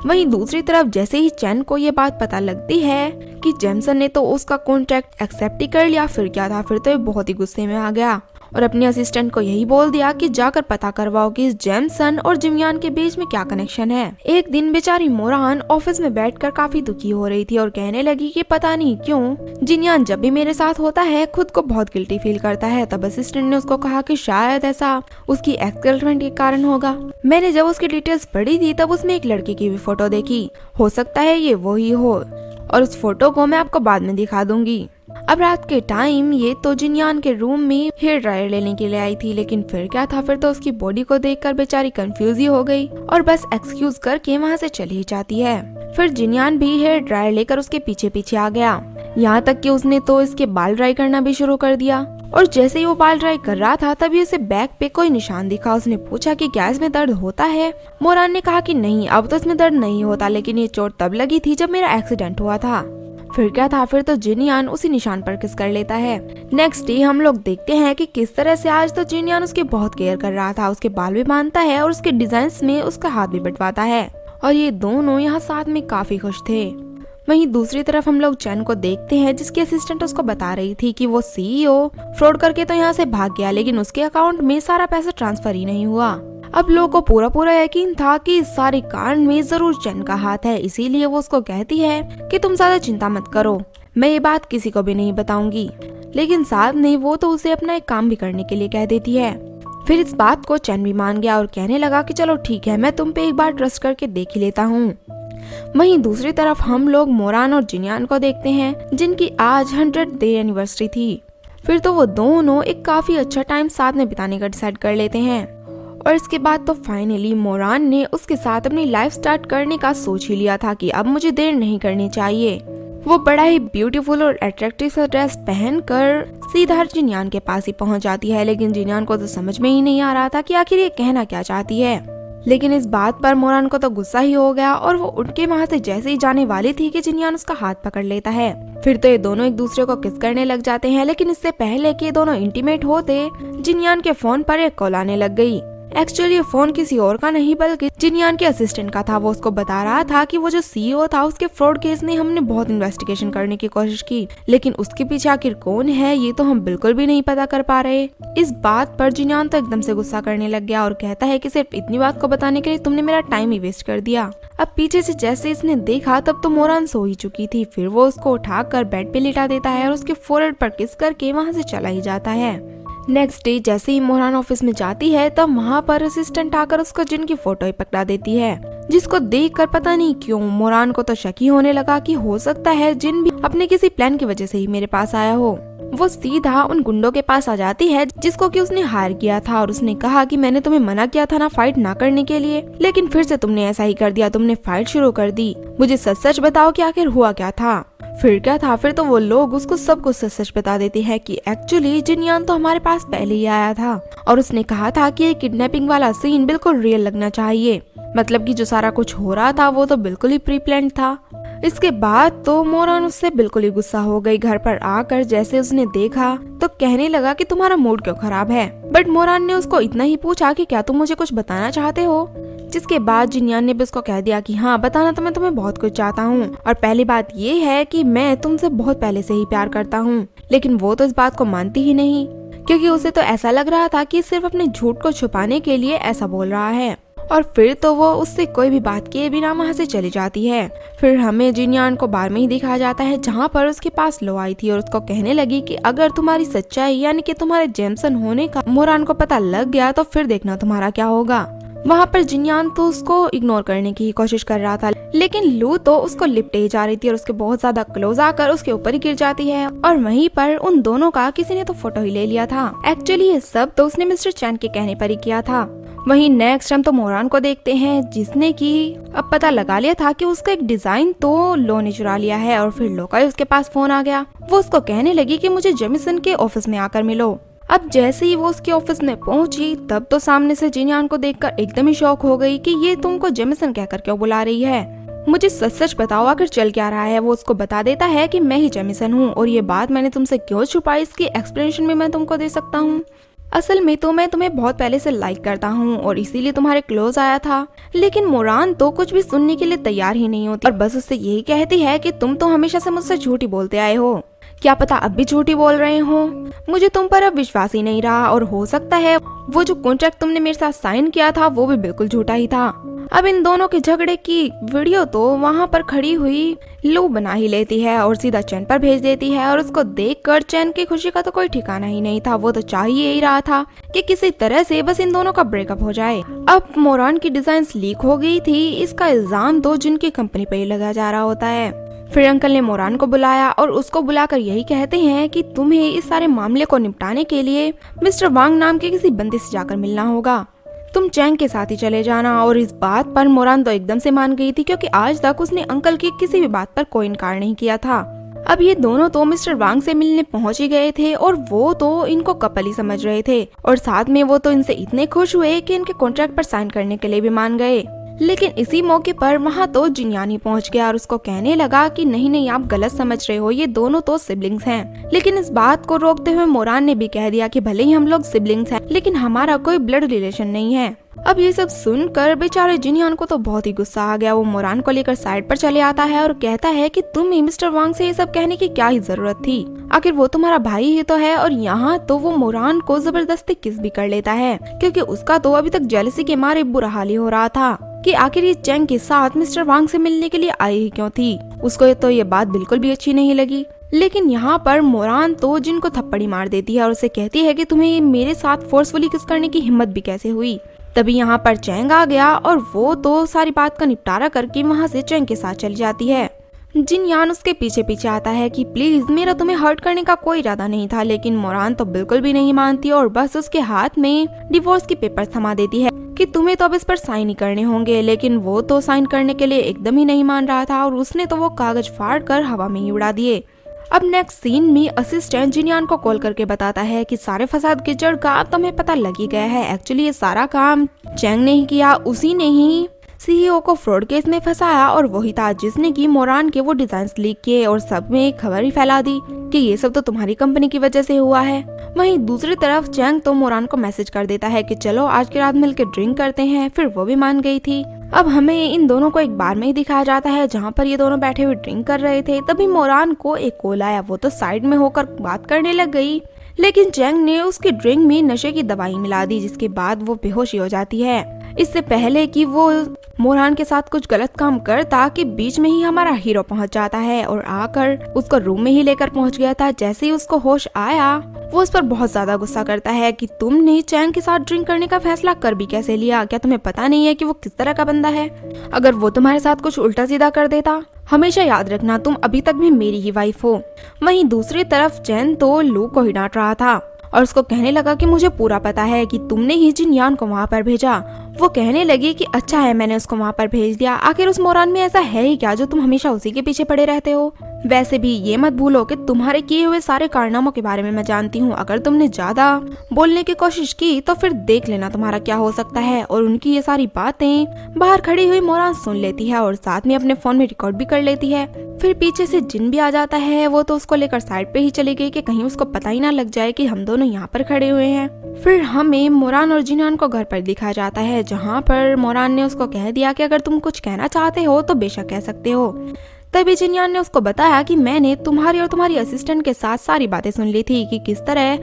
S1: वहीं दूसरी तरफ जैसे ही चैन को ये बात पता लगती है कि जेमसन ने तो उसका कॉन्ट्रैक्ट एक्सेप्ट ही कर लिया, फिर क्या था, फिर तो ये बहुत ही गुस्से में आ गया और अपने असिस्टेंट को यही बोल दिया कि जाकर पता करवाओ कि इस जेमसन और जिमयान के बीच में क्या कनेक्शन है। एक दिन बेचारी मोरान ऑफिस में बैठकर काफी दुखी हो रही थी और कहने लगी कि पता नहीं क्यों जिनयान जब भी मेरे साथ होता है खुद को बहुत गिल्टी फील करता है। तब असिस्टेंट ने उसको कहा कि शायद ऐसा उसकी एक्स गर्लफ्रेंड के कारण होगा। मैंने जब उसकी डिटेल्स पढ़ी थी तब उसमें एक लड़की की भी फोटो देखी, हो सकता है ये वही हो और उस फोटो को मैं आपको बाद में दिखा दूंगी। अब रात के टाइम ये तो जिनयान के रूम में हेयर ड्रायर लेने के लिए आई थी, लेकिन फिर क्या था, फिर तो उसकी बॉडी को देखकर बेचारी कंफ्यूज ही हो गई और बस एक्सक्यूज करके वहाँ से चली जाती है। फिर जिनयान भी हेयर ड्रायर लेकर उसके पीछे पीछे आ गया, यहाँ तक कि उसने तो इसके बाल ड्राई करना भी शुरू कर दिया। और जैसे ही वो बाल ड्राई कर रहा था तभी उसे बैक पे कोई निशान दिखा। उसने पूछा कि क्या इसमें दर्द होता है। मोरान ने कहा कि नहीं, अब तो इसमें दर्द नहीं होता, लेकिन ये चोट तब लगी थी जब मेरा एक्सीडेंट हुआ था। फिर क्या था, फिर तो जिनयान उसी निशान पर किस कर लेता है। नेक्स्ट डे हम लोग देखते हैं कि किस तरह से आज तो जिनयान उसके बहुत केयर कर रहा था, उसके बाल भी बांधता है और उसके डिजाइन्स में उसका हाथ भी बंटवाता है और ये दोनों यहाँ साथ में काफी खुश थे। वहीं दूसरी तरफ हम लोग चैन को देखते हैं जिसकी असिस्टेंट उसको बता रही थी कि वो सीईओ फ्रॉड करके तो यहाँ से भाग गया, लेकिन उसके अकाउंट में सारा पैसा ट्रांसफर ही नहीं हुआ। अब लोगों को पूरा यकीन था कि इस सारे कांड में जरूर चैन का हाथ है, इसीलिए वो उसको कहती है कि तुम ज्यादा चिंता मत करो, मैं ये बात किसी को भी नहीं बताऊंगी। लेकिन साथ में वो तो उसे अपना एक काम भी करने के लिए कह देती है। फिर इस बात को चैन भी मान गया और कहने लगा कि चलो ठीक है, मैं तुम पे एक बार ट्रस्ट करके देख ही लेता हूँ। वहीं दूसरी तरफ हम लोग मोरान और जिनयान को देखते हैं जिनकी आज 100th डे एनिवर्सरी थी। फिर तो वो दोनों एक काफी अच्छा टाइम साथ में बिताने का डिसाइड कर लेते हैं और इसके बाद तो फाइनली मोरान ने उसके साथ अपनी लाइफ स्टार्ट करने का सोच ही लिया था कि अब मुझे देर नहीं करनी चाहिए। वो बड़ा ही ब्यूटीफुल और अट्रैक्टिव सा ड्रेस पहनकर सीधा जिनयान के पास ही पहुंच जाती है, लेकिन जिनयान को तो समझ में ही नहीं आ रहा था कि आखिर ये कहना क्या चाहती है। लेकिन इस बात पर मोरान को तो गुस्सा ही हो गया और वो उठ के वहाँ से जैसे ही जाने वाली थी कि जिनयान उसका हाथ पकड़ लेता है। फिर तो ये दोनों एक दूसरे को किस करने लग जाते हैं, लेकिन इससे पहले कि ये दोनों इंटीमेट होते जिनयान के फोन पर एक कॉल आने लग गई। एक्चुअली ये फोन किसी और का नहीं बल्कि जिनयान के असिस्टेंट का था। वो उसको बता रहा था कि वो जो सीईओ था उसके फ्रॉड केस में हमने बहुत इन्वेस्टिगेशन करने की कोशिश की, लेकिन उसके पीछे आखिर कौन है ये तो हम बिल्कुल भी नहीं पता कर पा रहे। इस बात पर जिनयान तो एकदम से गुस्सा करने लग गया और कहता है कि सिर्फ इतनी बात को बताने के लिए तुमने मेरा टाइम ही वेस्ट कर दिया। अब पीछे से जैसे इसने देखा तब तो मोरान सो ही चुकी थी। फिर वो उसको उठाकर बेड पे लिटा देता है और उसके फोरहेड पर किस करके वहाँ से चला ही जाता है। नेक्स्ट डे जैसे ही मोरान ऑफिस में जाती है तब वहाँ पर असिस्टेंट आकर उसको जिन की फोटो ही पकड़ा देती है, जिसको देखकर पता नहीं क्यों मोरान को तो शक ही होने लगा कि हो सकता है जिन भी अपने किसी प्लान की वजह से ही मेरे पास आया हो। वो सीधा उन गुंडों के पास आ जाती है जिसको कि उसने हायर किया था और उसने कहा कि मैंने तुम्हें मना किया था ना फाइट ना करने के लिए, लेकिन फिर से तुमने ऐसा ही कर दिया, तुमने फाइट शुरू कर दी। मुझे सच सच बताओ कि आखिर हुआ क्या था। फिर क्या था, फिर तो वो लोग उसको सब कुछ सच सच बता देते हैं कि एक्चुअली जिनयान तो हमारे पास पहले ही आया था और उसने कहा था कि ये किडनैपिंग वाला सीन बिल्कुल रियल लगना चाहिए, मतलब कि जो सारा कुछ हो रहा था वो तो बिल्कुल ही प्री प्लान्ड था। इसके बाद तो मोरान उससे बिल्कुल ही गुस्सा हो गई। घर पर आकर जैसे उसने देखा तो कहने लगा कि तुम्हारा मूड क्यों खराब है, बट मोरान ने उसको इतना ही पूछा कि क्या तुम मुझे कुछ बताना चाहते हो, जिसके बाद जिनयान ने भी उसको कह दिया कि हाँ बताना तो मैं तुम्हें बहुत कुछ चाहता हूँ और पहली बात ये है कि मैं तुमसे बहुत पहले से ही प्यार करता हूँ। लेकिन वो तो इस बात को मानती ही नहीं क्योंकि उसे तो ऐसा लग रहा था कि सिर्फ अपने झूठ को छुपाने के लिए ऐसा बोल रहा है और फिर तो वो उससे कोई भी बात किए बिना वहाँ से चली जाती है। फिर हमें जिनयान को बार में ही दिखाया जाता है जहाँ पर उसके पास लो आई थी और उसको कहने लगी कि अगर तुम्हारी सच्चाई यानी कि तुम्हारे जेमसन होने का मोरान को पता लग गया तो फिर देखना तुम्हारा क्या होगा। वहाँ पर जिनयान तो उसको इग्नोर करने की कोशिश कर रहा था, लेकिन लू तो उसको लिपटे ही जा रही थी और उसके बहुत ज्यादा क्लोज आकर उसके ऊपर ही गिर जाती है। और वहीं पर उन दोनों का किसी ने तो फोटो ही ले लिया था। एक्चुअली ये सब तो उसने मिस्टर चैन के कहने पर ही किया था। वहीं नेक्स्ट हम तो मोरान को देखते हैं, जिसने कि अब पता लगा लिया था कि उसका एक डिजाइन तो लो ने चुरा लिया है। और फिर लो का उसके पास फोन आ गया। वो उसको कहने लगी कि मुझे जेमिसन के ऑफिस में आकर मिलो। अब जैसे ही वो उसके ऑफिस में पहुंची, तब तो सामने से जिनयान को देखकर एकदम ही शॉक हो गई कि ये तुमको जेमिसन कहकर क्यों बुला रही है। मुझे सच सच बताओ आखिर चल क्या रहा है। वो उसको बता देता है कि मैं ही जेमिसन हूँ और ये बात मैंने तुमसे क्यों छुपाई, इसकी एक्सप्लेनेशन भी मैं तुमको दे सकता हूँ। असल में तो मैं तुम्हें बहुत पहले से लाइक करता हूँ और इसीलिए तुम्हारे क्लोज आया था। लेकिन मोरान तो कुछ भी सुनने के लिए तैयार ही नहीं होती और बस उससे यही कहती है कि तुम तो हमेशा से मुझसे झूठी बोलते आए हो, क्या पता अब भी झूठी बोल रहे हो। मुझे तुम पर अब विश्वास ही नहीं रहा और हो सकता है वो जो कॉन्ट्रैक्ट तुमने मेरे साथ साइन किया था वो भी बिल्कुल झूठा ही था। अब इन दोनों के झगड़े की वीडियो तो वहाँ पर खड़ी हुई लू बना ही लेती है और सीधा चैन पर भेज देती है। और उसको देखकर चैन की खुशी का तो कोई ठिकाना ही नहीं था। वो तो चाह ही रहा था कि किसी तरह से बस इन दोनों का ब्रेकअप हो जाए। अब मोरान की डिजाइन्स लीक हो गई थी, इसका इल्जाम तो जिनकी कंपनी पर ही लगाया जा रहा होता है। फिर अंकल ने मोरान को बुलाया और उसको बुलाकर यही कहते हैं कि तुम्हें इस सारे मामले को निपटाने के लिए मिस्टर वांग नाम के किसी बंदे से जाकर मिलना होगा। तुम चैंग के साथ ही चले जाना। और इस बात पर मोरान तो एकदम से मान गई थी, क्योंकि आज तक उसने अंकल की किसी भी बात पर कोई इनकार नहीं किया था। अब ये दोनों तो मिस्टर वांग से मिलने पहुंच ही गए थे और वो तो इनको कपल ही समझ रहे थे। और साथ में वो तो इनसे इतने खुश हुए कि इनके कॉन्ट्रैक्ट पर साइन करने के लिए भी मान गए। लेकिन इसी मौके पर वहाँ तो जिनयानी पहुँच गया और उसको कहने लगा कि नहीं नहीं आप गलत समझ रहे हो, ये दोनों तो सिबलिंग्स हैं। लेकिन इस बात को रोकते हुए मोरान ने भी कह दिया कि भले ही हम लोग सिबलिंग्स हैं, लेकिन हमारा कोई ब्लड रिलेशन नहीं है। अब ये सब सुनकर बेचारे जिनयान को तो बहुत ही गुस्सा आ गया। वो मोरान को लेकर साइड पर चले आता है और कहता है कि तुम्हें मिस्टर वांग से ये सब कहने की क्या ही जरूरत थी, आखिर वो तुम्हारा भाई ही तो है। और यहाँ तो वो मोरान को जबरदस्ती किस भी कर लेता है, क्योंकि उसका तो अभी तक जेलसी के मारे बुरा हाल ही हो रहा था कि आखिर ये चैंग के साथ मिस्टर वांग से मिलने के लिए आई ही क्यों थी। उसको तो ये बात बिल्कुल भी अच्छी नहीं लगी। लेकिन यहाँ पर मोरान तो जिन को थप्पड़ी मार देती है और उसे कहती है कि तुम्हें मेरे साथ फोर्सफुली किस करने की हिम्मत भी कैसे हुई। तभी यहाँ पर चैंग आ गया और वो तो सारी बात का निपटारा करके वहाँ से चैंग के साथ चली जाती है। जिनयान उसके पीछे पीछे आता है कि प्लीज मेरा तुम्हें हर्ट करने का कोई इरादा नहीं था। लेकिन मोरान तो बिल्कुल भी नहीं मानती और बस उसके हाथ में डिवोर्स की पेपर्स थमा देती है कि तुम्हें तो अब इस पर साइन ही करने होंगे। लेकिन वो तो साइन करने के लिए एकदम ही नहीं मान रहा था और उसने तो वो कागज फाड़ कर हवा में ही उड़ा दिए। अब नेक्स्ट सीन में असिस्टेंट जिनयान को कॉल करके बताता है कि सारे फसाद की जड़ का अब तुम्हें पता लग ही गया है। एक्चुअली ये सारा काम चैंग ने ही किया, उसी ने ही सीईओ को फ्रॉड केस में फंसाया और वही था जिसने की मोरान के वो डिजाइन लीक किए और सब में एक खबर ही फैला दी कि ये सब तो तुम्हारी कंपनी की वजह से हुआ है। वहीं दूसरी तरफ चैंग तो मोरान को मैसेज कर देता है कि चलो आज की रात मिलकर ड्रिंक करते हैं। फिर वो भी मान गई थी। अब हमें इन दोनों को एक बार में ही दिखाया जाता है जहाँ पर ये दोनों बैठे हुए ड्रिंक कर रहे थे। तभी मोरान को एक कॉल आया। वो तो साइड में होकर बात करने लग गई, लेकिन चैंग ने उसकी ड्रिंक में नशे की दवाई मिला दी, जिसके बाद वो बेहोशी हो जाती है। इससे पहले कि वो मोरान के साथ कुछ गलत काम करता कि बीच में ही हमारा हीरो पहुंच जाता है और आकर उसको रूम में ही लेकर पहुंच गया था। जैसे ही उसको होश आया, वो उस पर बहुत ज्यादा गुस्सा करता है कि तुमने चैंग के साथ ड्रिंक करने का फैसला कर भी कैसे लिया, क्या तुम्हें पता नहीं है कि वो किस तरह का बंदा है। अगर वो तुम्हारे साथ कुछ उल्टा सीधा कर देता, हमेशा याद रखना तुम अभी तक भी मेरी ही वाइफ हो। वहीं दूसरी तरफ चैन तो लू को ही डांट रहा था और उसको कहने लगा कि मुझे पूरा पता है कि तुमने ही जिनयान को वहाँ पर भेजा। वो कहने लगी कि अच्छा है मैंने उसको वहाँ पर भेज दिया, आखिर उस मोरान में ऐसा है ही क्या जो तुम हमेशा उसी के पीछे पड़े रहते हो। वैसे भी ये मत भूलो कि तुम्हारे किए हुए सारे कारनामों के बारे में मैं जानती हूँ। अगर तुमने ज्यादा बोलने की कोशिश की तो फिर देख लेना तुम्हारा क्या हो सकता है। और उनकी ये सारी बातें बाहर खड़ी हुई मोरान सुन लेती है और साथ में अपने फोन में रिकॉर्ड भी कर लेती है। फिर पीछे से जिन भी आ जाता है। वो तो उसको लेकर साइड पे ही चली गई कि कहीं उसको पता ही ना लग जाए कि हम दोनों यहाँ पर खड़े हुए हैं। फिर हमें मोरान और जिनयान को घर पर दिखाया जाता है, जहाँ पर मोरान ने उसको कह दिया कि अगर तुम कुछ कहना चाहते हो तो बेशक कह सकते हो। तभी जिनयान ने उसको बताया कि मैंने तुम्हारी और तुम्हारी असिस्टेंट के साथ सारी बातें सुन ली थी कि किस तरह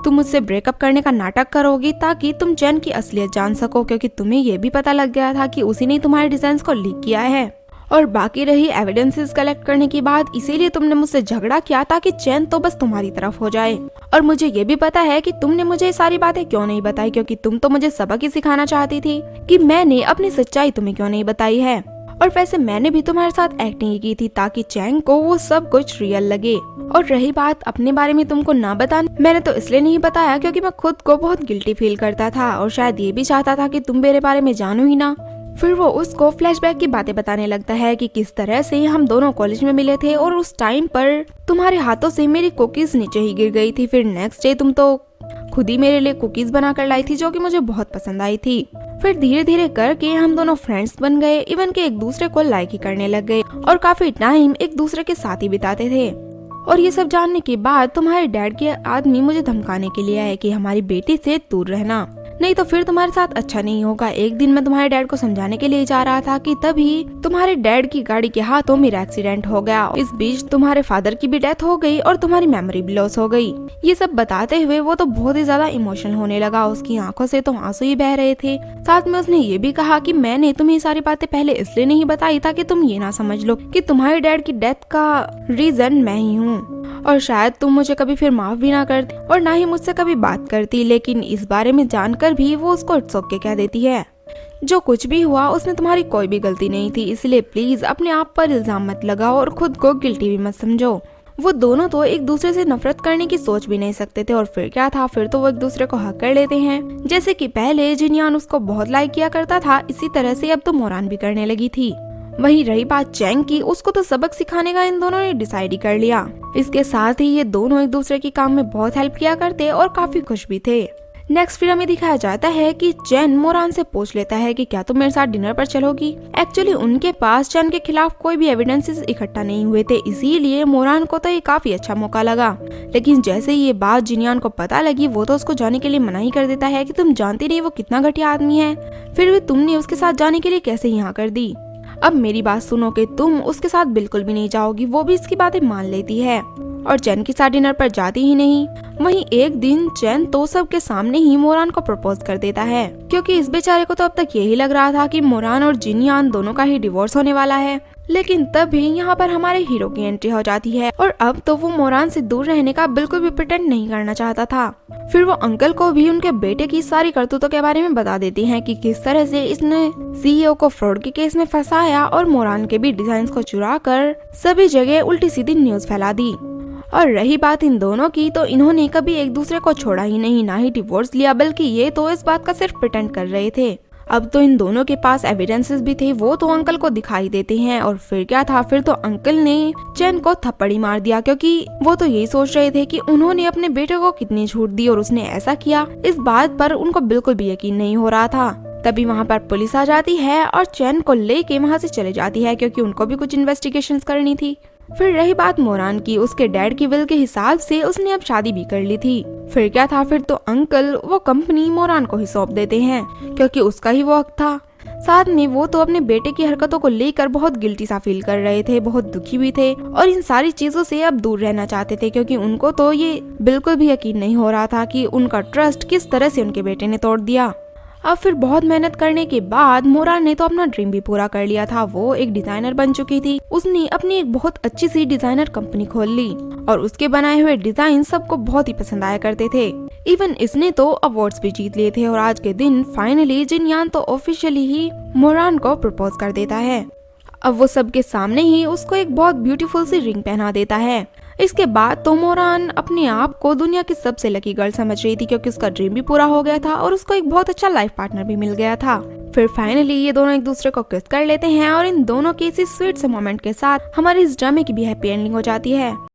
S1: तुम मुझसे ब्रेकअप करने का नाटक करोगी ताकि तुम चैन की असलियत जान सको, क्योंकि तुम्हें ये भी पता लग गया था कि उसी ने तुम्हारे डिजाइन को लीक किया है। और बाकी रही एविडेंसेस कलेक्ट करने की बात, इसीलिए तुमने मुझसे झगड़ा किया ताकि चैन तो बस तुम्हारी तरफ हो जाए। और मुझे ये भी पता है कि तुमने मुझे ये सारी बातें क्यों नहीं बताई, क्योंकि तुम तो मुझे सबक ही सिखाना चाहती थी कि मैंने अपनी सच्चाई तुम्हें क्यों नहीं बताई है। और वैसे मैंने भी तुम्हारे साथ एक्टिंग की थी ताकि चैंग को वो सब कुछ रियल लगे। और रही बात अपने बारे में तुमको ना बताना, मैंने तो इसलिए नहीं बताया क्योंकि मैं खुद को बहुत गिल्टी फील करता था और शायद ये भी चाहता था कि तुम मेरे बारे में जानो ही ना। फिर वो उसको फ्लैशबैक की बातें बताने लगता है कि किस तरह से हम दोनों कॉलेज में मिले थे और उस टाइम पर तुम्हारे हाथों से मेरी कुकीज नीचे ही गिर गई थी। फिर नेक्स्ट डे तुम तो खुद ही मेरे लिए कुकीज बना कर लाई थी जो कि मुझे बहुत पसंद आई थी। फिर धीरे धीरे करके हम दोनों फ्रेंड्स बन गए, इवन के एक दूसरे को लाइक ही करने लग गए और काफी टाइम एक दूसरे के साथ ही बिताते थे। और ये सब जानने के बाद तुम्हारे डैड के आदमी मुझे धमकाने के लिए आए कि हमारी बेटी से दूर रहना, नहीं तो फिर तुम्हारे साथ अच्छा नहीं होगा। एक दिन मैं तुम्हारे डैड को समझाने के लिए जा रहा था कि तभी तुम्हारे डैड की गाड़ी के हाथों मेरा एक्सीडेंट हो गया। इस बीच तुम्हारे फादर की भी डेथ हो गई और तुम्हारी मेमोरी भी लॉस हो गई। ये सब बताते हुए वो तो बहुत ही ज्यादा इमोशनल होने लगा, उसकी आंखों से तो आंसू ही बह रहे थे। साथ में उसने ये भी कहा कि मैंने तुम्हें ये सारी बातें पहले इसलिए नहीं बताई ताकि तुम ये ना समझ लो कि तुम्हारे डैड की डेथ का रीजन मैं ही हूँ और शायद तुम मुझे कभी फिर माफ भी ना करती और ना ही मुझसे कभी बात करती। लेकिन इस बारे में जानकर भी वो उसको इट्स ओके कह देती है। जो कुछ भी हुआ उसमें तुम्हारी कोई भी गलती नहीं थी, इसलिए प्लीज अपने आप पर इल्जाम मत लगाओ और खुद को गिल्टी भी मत समझो। वो दोनों तो एक दूसरे से नफरत करने की सोच भी नहीं सकते थे और फिर क्या था, फिर तो वो एक दूसरे को हक कर लेते हैं। जैसे कि पहले जिनयान उसको बहुत लाइक किया करता था, इसी तरह से अब तो मोरान भी करने लगी थी। वहीं रही बात चैंग की, उसको तो सबक सिखाने का इन दोनों ने डिसाइड ही कर लिया। इसके साथ ही ये दोनों एक दूसरे के काम में बहुत हेल्प किया करते और काफी खुश भी थे। नेक्स्ट फिर हमें दिखाया जाता है कि चैन मोरान से पूछ लेता है कि क्या तुम मेरे साथ डिनर पर चलोगी। एक्चुअली उनके पास चैन के खिलाफ कोई भी एविडेंसेस इकट्ठा नहीं हुए थे, इसीलिए मोरान को तो ये काफी अच्छा मौका लगा। लेकिन जैसे ये बात जिनयान को पता लगी, वो तो उसको जाने के लिए मना ही कर देता है कि तुम जानती नहीं वो कितना घटिया आदमी है, फिर भी तुमने उसके साथ जाने के लिए कैसे यहाँ कर दी। अब मेरी बात सुनो कि तुम उसके साथ बिल्कुल भी नहीं जाओगी। वो भी इसकी बातें मान लेती है और चैन के साथ डिनर पर जाती ही नहीं। वहीं एक दिन चैन तो सबके सामने ही मोरान को प्रपोज कर देता है, क्योंकि इस बेचारे को तो अब तक यही लग रहा था कि मोरान और जिनयान दोनों का ही डिवोर्स होने वाला है। लेकिन तभी यहाँ पर हमारे हीरो की एंट्री हो जाती है और अब तो वो मोरान से दूर रहने का बिल्कुल भी प्रिटेंड नहीं करना चाहता था। फिर वो अंकल को भी उनके बेटे की सारी करतूतों के बारे में बता देती हैं कि किस तरह से इसने सीईओ को फ्रॉड के केस में फंसाया और मोरान के भी डिजाइन्स को चुरा कर सभी जगह उल्टी सीधी न्यूज फैला दी। और रही बात इन दोनों की, तो इन्होंने कभी एक दूसरे को छोड़ा ही नहीं, ना ही डिवोर्स लिया, बल्कि ये तो इस बात का सिर्फ प्रिटेंड कर रहे थे। अब तो इन दोनों के पास एविडेंसेस भी थे, वो तो अंकल को दिखाई देते हैं। और फिर क्या था, फिर तो अंकल ने चैन को थप्पड़ी मार दिया, क्योंकि वो तो यही सोच रहे थे कि उन्होंने अपने बेटे को कितनी छूट दी और उसने ऐसा किया। इस बात पर उनको बिल्कुल भी यकीन नहीं हो रहा था। तभी वहाँ पर पुलिस आ जाती है और चैन को लेके वहाँ से चले जाती है, क्योंकि उनको भी कुछ इन्वेस्टिगेशंस करनी थी। फिर रही बात मोरान की, उसके डैड की विल के हिसाब से उसने अब शादी भी कर ली थी। फिर क्या था, फिर तो अंकल वो कंपनी मोरान को ही सौंप देते हैं, क्योंकि उसका ही वो हक था। साथ में वो तो अपने बेटे की हरकतों को लेकर बहुत गिल्टी सा फील कर रहे थे, बहुत दुखी भी थे और इन सारी चीजों से अब दूर रहना चाहते थे, क्योंकि उनको तो ये बिल्कुल भी यकीन नहीं हो रहा था कि उनका ट्रस्ट किस तरह से उनके बेटे ने तोड़ दिया। अब फिर बहुत मेहनत करने के बाद मोरान ने तो अपना ड्रीम भी पूरा कर लिया था। वो एक डिजाइनर बन चुकी थी, उसने अपनी एक बहुत अच्छी सी डिजाइनर कंपनी खोल ली और उसके बनाए हुए डिजाइन सबको बहुत ही पसंद आया करते थे। इवन इसने तो अवार्ड्स भी जीत लिए थे और आज के दिन फाइनली जिनयान तो ऑफिशियली ही मोरान को प्रपोज कर देता है। अब वो सबके सामने ही उसको एक बहुत ब्यूटीफुल सी रिंग पहना देता है। इसके बाद तो मोरान अपने आप को दुनिया की सबसे लकी गर्ल समझ रही थी, क्योंकि उसका ड्रीम भी पूरा हो गया था और उसको एक बहुत अच्छा लाइफ पार्टनर भी मिल गया था। फिर फाइनली ये दोनों एक दूसरे को किस कर लेते हैं और इन दोनों के इसी स्वीट से मोमेंट के साथ हमारी इस ड्रामे की भी हैप्पी एंडिंग हो जाती है।